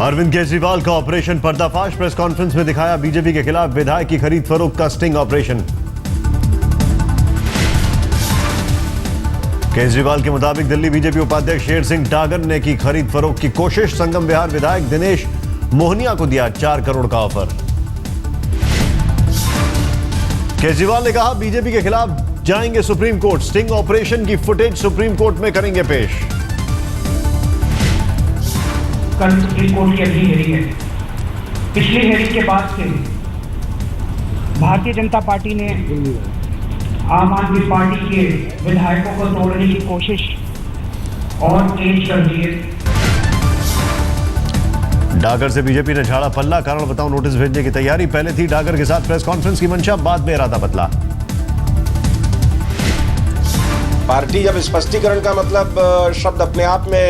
अरविंद केजरीवाल का ऑपरेशन पर्दाफाश। Press conference में दिखाया बीजेपी के खिलाफ विधायक की खरीद फरोख्त का स्टिंग ऑपरेशन। केजरीवाल के मुताबिक दिल्ली बीजेपी उपाध्यक्ष शेर सिंह डागर ने की खरीद फरोख्त की कोशिश। संगम विहार विधायक दिनेश मोहनिया को दिया 4 करोड़ का ऑफर। केजरीवाल ने कहा बीजेपी के खिलाफ जाएंगे सुप्रीम कोर्ट। स्टिंग ऑपरेशन की फुटेज सुप्रीम कोर्ट में करेंगे पेश। कल सुप्रीम कोर्ट की अगली हेयरिंग है। पिछली हेयरिंग के बाद से भारतीय जनता पार्टी ने आम आदमी पार्टी के विधायकों को तोड़ने की कोशिश और तेज कर दी है। डागर से बीजेपी ने झाड़ा पल्ला। कारण बताओ नोटिस भेजने की तैयारी। पहले थी डागर के साथ प्रेस कॉन्फ्रेंस की मंशा, बाद में इरादा बदला। पार्टी जब स्पष्टीकरण का मतलब शब्द अपने आप में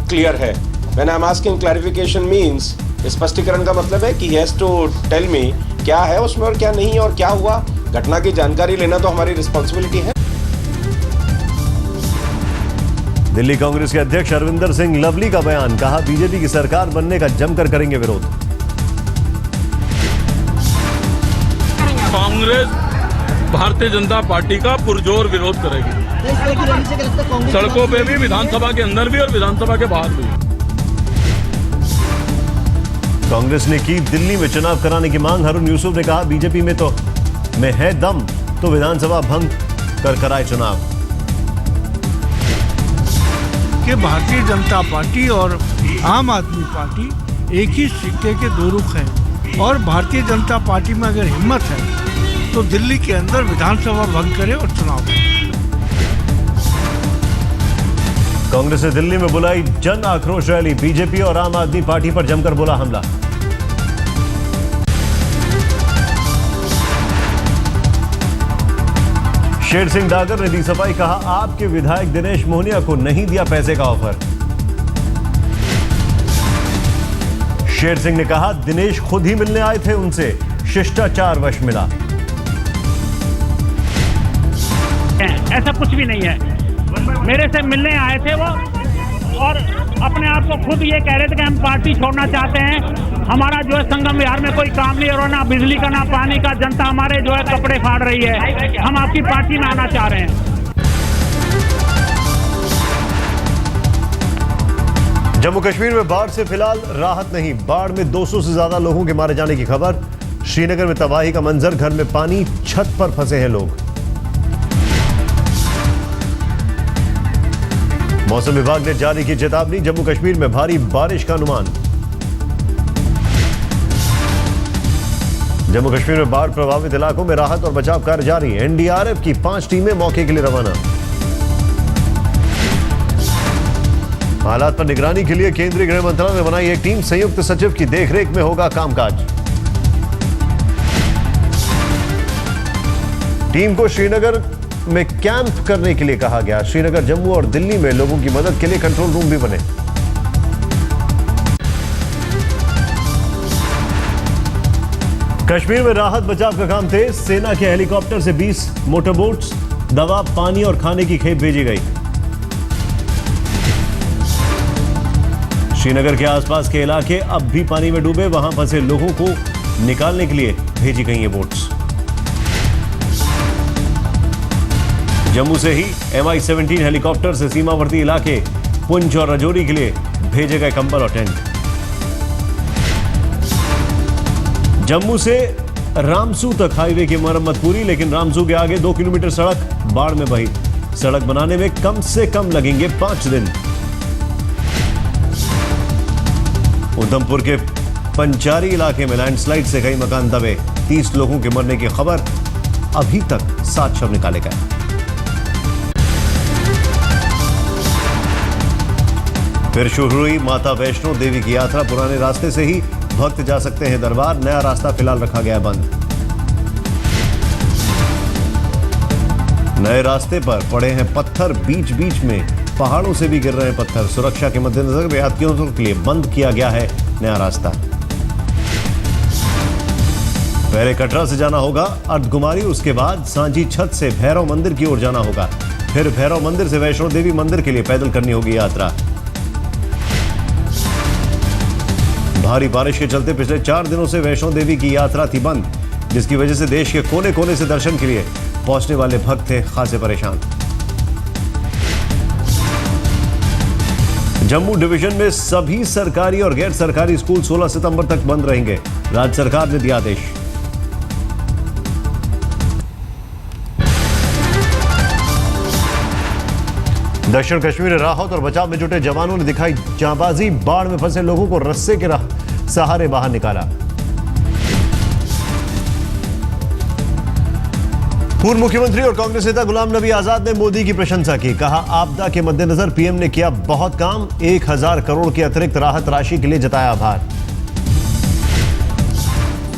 क्लियर है। When I'm asking clarification means स्पष्टीकरण का मतलब है कि he has to tell me क्या है उसमें और क्या नहीं और क्या हुआ। घटना की जानकारी लेना तो हमारी रिस्पॉन्सिबिलिटी है। दिल्ली कांग्रेस के अध्यक्ष अरविंदर सिंह लवली का बयान। कहा बीजेपी की सरकार बनने का जमकर करेंगे विरोध। कांग्रेस भारतीय जनता पार्टी का पुरजोर विरोध करेगी। सड़कों पे भी, विधानसभा के अंदर भी और विधानसभा के बाहर भी। कांग्रेस ने की दिल्ली में चुनाव कराने की मांग। हारून यूसुफ ने कहा बीजेपी में है दम तो विधानसभा भंग कर कराए चुनाव। कि भारतीय जनता पार्टी और आम आदमी पार्टी एक ही सिक्के के दो रुख हैं और भारतीय जनता पार्टी में अगर हिम्मत है तो दिल्ली के अंदर विधानसभा भंग करे और चुनाव करे। कांग्रेस ने दिल्ली में बुलाई जन आक्रोश रैली। बीजेपी और आम आदमी पार्टी पर जमकर बोला हमला। शेर सिंह डागर ने दी सफाई। कहा आपके विधायक दिनेश मोहनिया को नहीं दिया पैसे का ऑफर। शेर सिंह ने कहा दिनेश खुद ही मिलने आए थे उनसे, शिष्टाचार वश मिला। ऐसा कुछ भी नहीं है। मेरे से मिलने आए थे वो और अपने आप को खुद ये कह रहे थे कि हम पार्टी छोड़ना चाहते हैं। हमारा जो है संगम विहार में कोई काम नहीं और ना बिजली का ना पानी का। जनता हमारे जो है कपड़े फाड़ रही है। हम आपकी पार्टी में आना चाह रहे हैं। जम्मू कश्मीर में बाढ़ से फिलहाल राहत नहीं। बाढ़ में 200 से ज्यादा लोगों के मारे जाने की खबर। श्रीनगर में तबाही का मंजर। घर में पानी, छत पर फंसे हैं लोग। मौसम विभाग ने जारी की चेतावनी। जम्मू कश्मीर में भारी बारिश का अनुमान। जम्मू कश्मीर में बाढ़ प्रभावित इलाकों में राहत और बचाव कार्य जारी। एनडीआरएफ की 5 टीमें मौके के लिए रवाना। हालात पर निगरानी के लिए केंद्रीय गृह मंत्रालय ने बनाई एक टीम। संयुक्त सचिव की देखरेख में होगा कामकाज। टीम को श्रीनगर में कैंप करने के लिए कहा गया। श्रीनगर, जम्मू और दिल्ली में लोगों की मदद के लिए कंट्रोल रूम भी बने। कश्मीर में राहत बचाव का काम तेज। सेना के हेलीकॉप्टर से 20 मोटरबोट्स, दवा, पानी और खाने की खेप भेजी गई। श्रीनगर के आसपास के इलाके अब भी पानी में डूबे। वहां फंसे लोगों को निकालने के लिए भेजी गई ये बोट्स। जम्मू से ही MI-17 हेलीकॉप्टर से सीमावर्ती इलाके पुंछ और राजौरी के लिए भेजे गए कंबल और टेंट। जम्मू से रामसू तक हाईवे की मरम्मत पूरी, लेकिन रामसू के आगे 2 किलोमीटर सड़क बाढ़ में बही। सड़क बनाने में कम से कम लगेंगे 5 दिन। उधमपुर के पंचारी इलाके में लैंडस्लाइड से कई मकान दबे। 30 लोगों के मरने की खबर। अभी तक 7 शव निकाले गए। फिर शुरू हुई माता वैष्णो देवी की यात्रा। पुराने रास्ते से ही भक्त जा सकते हैं दरबार। नया रास्ता फिलहाल रखा गया बंद। नए रास्ते पर पड़े हैं पत्थर। बीच बीच में पहाड़ों से भी गिर रहे हैं पत्थर। सुरक्षा के मद्देनजर यात्रियों के लिए बंद किया गया है नया रास्ता। पहले कटरा से जाना होगा अर्धकुमारी, उसके बाद सांची छत से भैरव मंदिर की ओर जाना होगा। फिर भैरव मंदिर से वैष्णो देवी मंदिर के लिए पैदल करनी होगी यात्रा। भारी बारिश के चलते पिछले 4 दिनों से वैष्णो देवी की यात्रा थी बंद, जिसकी वजह से देश के कोने कोने से दर्शन के लिए पहुंचने वाले भक्त थे खासे परेशान। जम्मू डिवीजन में सभी सरकारी और गैर सरकारी स्कूल 16 सितंबर तक बंद रहेंगे, राज्य सरकार ने दिया आदेश। दक्षिण कश्मीर में राहत और बचाव में जुटे जवानों ने दिखाई जांबाजी, बाढ़ में फंसे लोगों को रस्से के सहारे बाहर निकाला। पूर्व मुख्यमंत्री और कांग्रेस नेता गुलाम नबी आजाद ने मोदी की प्रशंसा की, कहा आपदा के मद्देनजर पीएम ने किया बहुत काम, 1000 करोड़ की अतिरिक्त राहत राशि के लिए जताया आभार।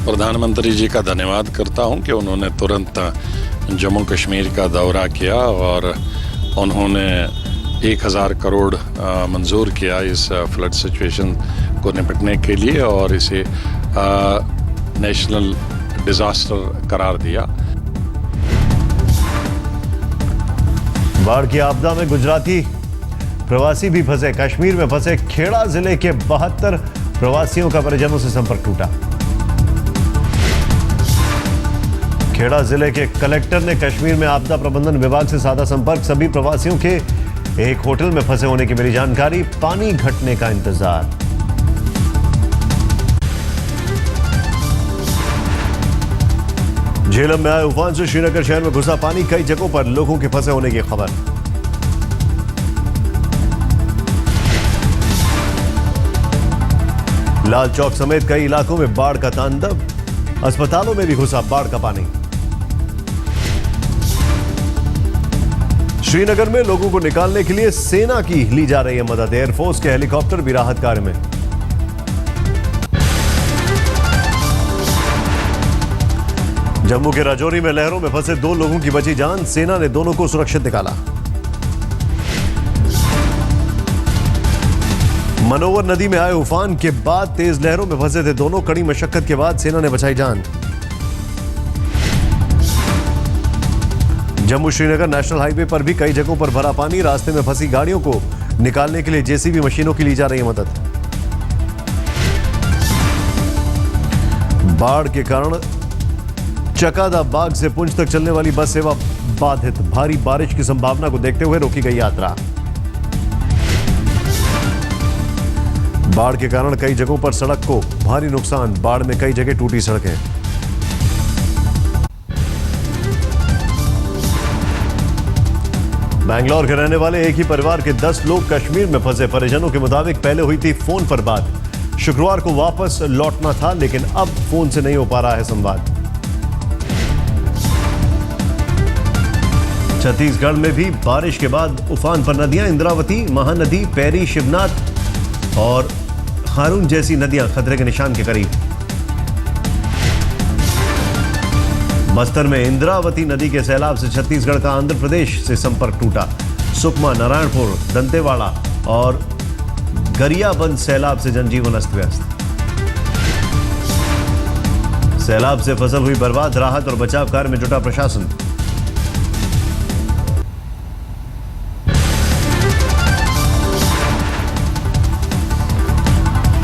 प्रधानमंत्री जी का धन्यवाद करता हूं कि उन्होंने तुरंत जम्मू कश्मीर का दौरा किया और उन्होंने 1000 करोड़ मंजूर किया इस फ्लड सिचुएशन को निपटने के लिए और इसे नेशनल डिजास्टर करार दिया। बाढ़ की आपदा में गुजराती प्रवासी भी फंसे, कश्मीर में फंसे खेड़ा जिले के 72 प्रवासियों का परिजनों से संपर्क टूटा। खेड़ा जिले के कलेक्टर ने कश्मीर में आपदा प्रबंधन विभाग से साधा संपर्क, सभी प्रवासियों के एक होटल में फंसे होने की मिली जानकारी, पानी घटने का इंतजार। झेलम में आए उफान से श्रीनगर शहर में घुसा पानी, कई जगहों पर लोगों के फंसे होने की खबर। लाल चौक समेत कई इलाकों में बाढ़ का तांडव, अस्पतालों में भी घुसा बाढ़ का पानी। श्रीनगर में लोगों को निकालने के लिए सेना की ली जा रही है मदद, एयरफोर्स के हेलीकॉप्टर भी राहत कार्य में। जम्मू के राजौरी में लहरों में फंसे 2 लोगों की बची जान, सेना ने दोनों को सुरक्षित निकाला। मनोवर नदी में आए उफान के बाद तेज लहरों में फंसे थे दोनों, कड़ी मशक्कत के बाद सेना ने बचाई जान। जम्मू श्रीनगर नेशनल हाईवे पर भी कई जगहों पर भरा पानी, रास्ते में फंसी गाड़ियों को निकालने के लिए जेसीबी मशीनों की ली जा रही है मदद। बाढ़ के कारण चकादा बाग से पुंछ तक चलने वाली बस सेवा बाधित, भारी बारिश की संभावना को देखते हुए रोकी गई यात्रा। बाढ़ के कारण कई जगहों पर सड़क को भारी नुकसान, बाढ़ में कई जगह टूटी सड़कें। बैंगलोर के रहने वाले एक ही परिवार के 10 लोग कश्मीर में फंसे, परिजनों के मुताबिक पहले हुई थी फोन पर बात, शुक्रवार को वापस लौटना था लेकिन अब फोन से नहीं हो पा रहा है संवाद। छत्तीसगढ़ में भी बारिश के बाद उफान पर नदियां, इंद्रावती, महानदी, पैरी, शिवनाथ और खारून जैसी नदियां खतरे के निशान के करीब। बस्तर में इंद्रावती नदी के सैलाब से छत्तीसगढ़ का आंध्र प्रदेश से संपर्क टूटा। सुकमा, नारायणपुर, दंतेवाड़ा और गरियाबंद सैलाब से जनजीवन अस्त व्यस्त। सैलाब से फसल हुई बर्बाद, राहत और बचाव कार्य में जुटा प्रशासन।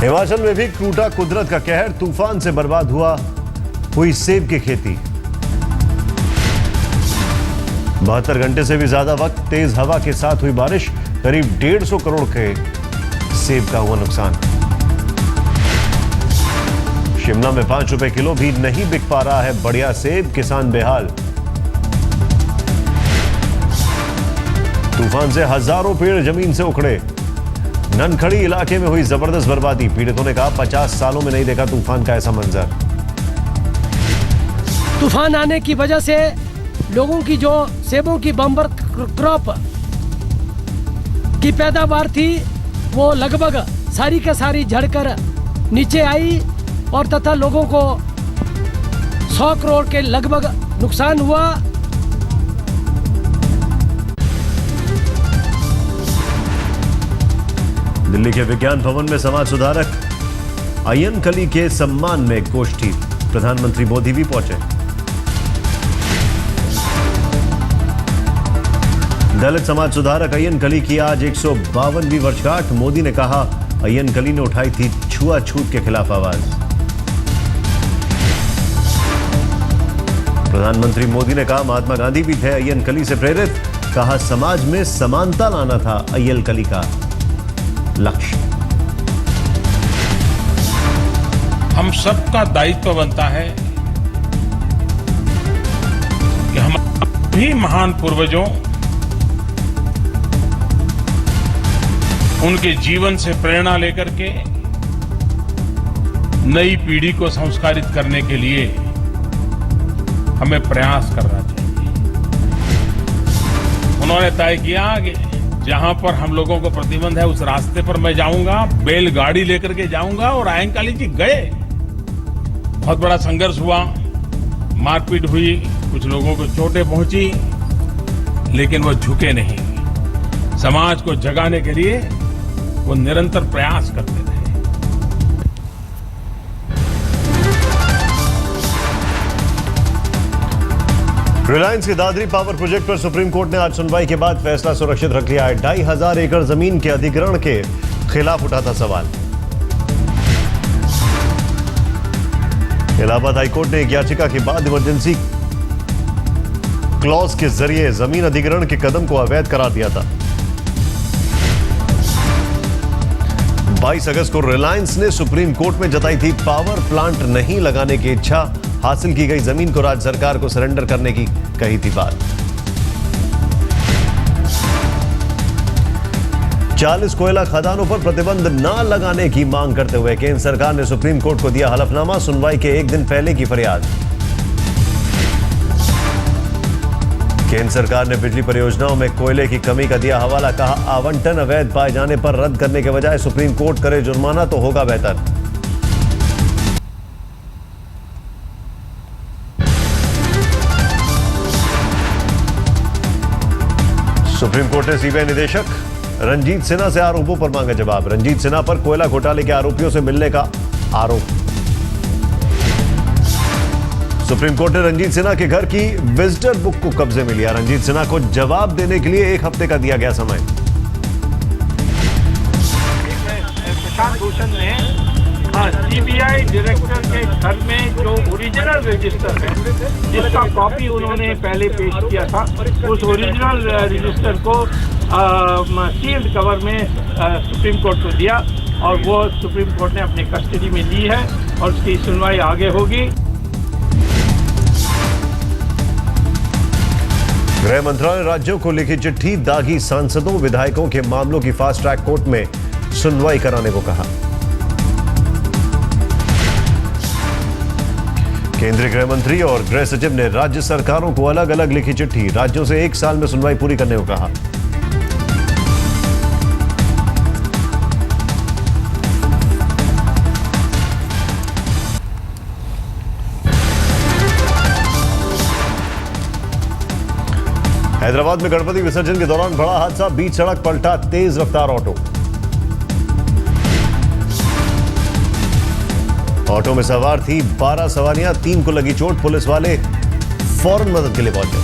हिमाचल में भी टूटा कुदरत का कहर, तूफान से बर्बाद हुई सेब की खेती। 72 घंटे से भी ज्यादा वक्त तेज हवा के साथ हुई बारिश, करीब 150 करोड़ के सेब का हुआ नुकसान। शिमला में 5 रुपए किलो भी नहीं बिक पा रहा है बढ़िया सेब, किसान बेहाल। तूफान से हजारों पेड़ जमीन से उखड़े, ननखड़ी इलाके में हुई जबरदस्त बर्बादी, पीड़ितों ने कहा 50 सालों में नहीं देखा तूफान का ऐसा मंजर। तूफान आने की वजह से लोगों की जो सेबों की बम्पर क्रॉप की पैदावार थी वो लगभग सारी का सारी झड़कर नीचे आई और तथा लोगों को 100 करोड़ के लगभग नुकसान हुआ। दिल्ली के विज्ञान भवन में समाज सुधारक अय्यन कली के सम्मान में गोष्ठी, प्रधानमंत्री मोदी भी पहुंचे। दलित समाज सुधारक अय्यन कली की आज 152वीं वर्षगांठ, मोदी ने कहा अय्यन कली ने उठाई थी छुआछूत के खिलाफ आवाज। प्रधानमंत्री मोदी ने कहा महात्मा गांधी भी थे अय्यन कली से प्रेरित। कहा समाज में समानता लाना था अय्यन कली का लक्ष्य। हम सबका दायित्व बनता है कि हम भी महान पूर्वजों, उनके जीवन से प्रेरणा लेकर के नई पीढ़ी को संस्कारित करने के लिए हमें प्रयास करना चाहिए। उन्होंने तय किया कि जहां पर हम लोगों को प्रतिबंध है उस रास्ते पर मैं जाऊंगा, बैलगाड़ी लेकर के जाऊंगा। और अय्यन काली जी गए। बहुत बड़ा संघर्ष हुआ, मारपीट हुई, कुछ लोगों को चोटें पहुंची, लेकिन वो झुके नहीं। समाज को जगाने के लिए वो निरंतर प्रयास करते रहे। रिलायंस के दादरी पावर प्रोजेक्ट पर सुप्रीम कोर्ट ने आज सुनवाई के बाद फैसला सुरक्षित रख लिया है। 2500 एकड़ जमीन के अधिग्रहण के खिलाफ उठा था सवाल। इलाहाबाद हाईकोर्ट ने एक याचिका के बाद इमरजेंसी क्लॉज के जरिए जमीन अधिग्रहण के कदम को अवैध करार दिया था। 22 अगस्त को रिलायंस ने सुप्रीम कोर्ट में जताई थी पावर प्लांट नहीं लगाने की इच्छा। हासिल की गई जमीन को राज्य सरकार को सरेंडर करने की कही थी बात। 40 कोयला खदानों पर प्रतिबंध न लगाने की मांग करते हुए केंद्र सरकार ने सुप्रीम कोर्ट को दिया हलफनामा। सुनवाई के एक दिन पहले की फरियाद। केंद्र सरकार ने बिजली परियोजनाओं में कोयले की कमी का दिया हवाला। कहा आवंटन अवैध पाए जाने पर रद्द करने के बजाय सुप्रीम कोर्ट करे जुर्माना तो होगा बेहतर। सुप्रीम कोर्ट ने सीबीआई निदेशक रंजीत सिन्हा से आरोपों पर मांगा जवाब। रंजीत सिन्हा पर कोयला घोटाले के आरोपियों से मिलने का आरोप। सुप्रीम कोर्ट ने रंजीत सिन्हा के घर की विजिटर बुक को कब्जे में लिया। रंजीत सिन्हा को जवाब देने के लिए 1 हफ्ते का दिया गया समय। प्रशांत भूषण ने सीबीआई डायरेक्टर के घर में जो ओरिजिनल रजिस्टर है, जिसका कॉपी उन्होंने पहले पेश किया था, उस ओरिजिनल रजिस्टर को सील्ड कवर में सुप्रीम कोर्ट को दिया और वो सुप्रीम कोर्ट ने अपनी कस्टडी में ली है और उसकी सुनवाई आगे होगी। गृह मंत्रालय राज्यों को लिखी चिट्ठी, दागी सांसदों विधायकों के मामलों की फास्ट ट्रैक कोर्ट में सुनवाई कराने को कहा। केंद्रीय गृह मंत्री और गृह सचिव ने राज्य सरकारों को अलग अलग लिखी चिट्ठी, राज्यों से 1 साल में सुनवाई पूरी करने को कहा। हैदराबाद में गणपति विसर्जन के दौरान बड़ा हादसा, बीच सड़क पलटा तेज रफ्तार ऑटो। ऑटो में सवार थी 12 सवारियां, 3 को लगी चोट। पुलिस वाले फौरन मदद के लिए पहुंचे।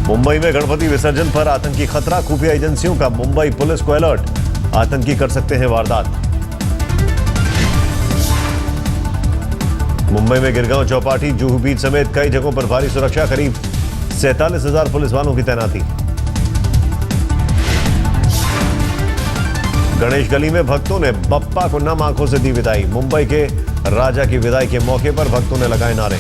मुंबई में गणपति विसर्जन पर आतंकी खतरा, खुफिया एजेंसियों का मुंबई पुलिस को अलर्ट, आतंकी कर सकते हैं वारदात। मुंबई में गिरगांव चौपाटी, जुहू बीच समेत कई जगहों पर भारी सुरक्षा, करीब 47,000 पुलिस वालों की तैनाती। गणेश गली में भक्तों ने बप्पा को नम आंखों से दी विदाई। मुंबई के राजा की विदाई के मौके पर भक्तों ने लगाए नारे।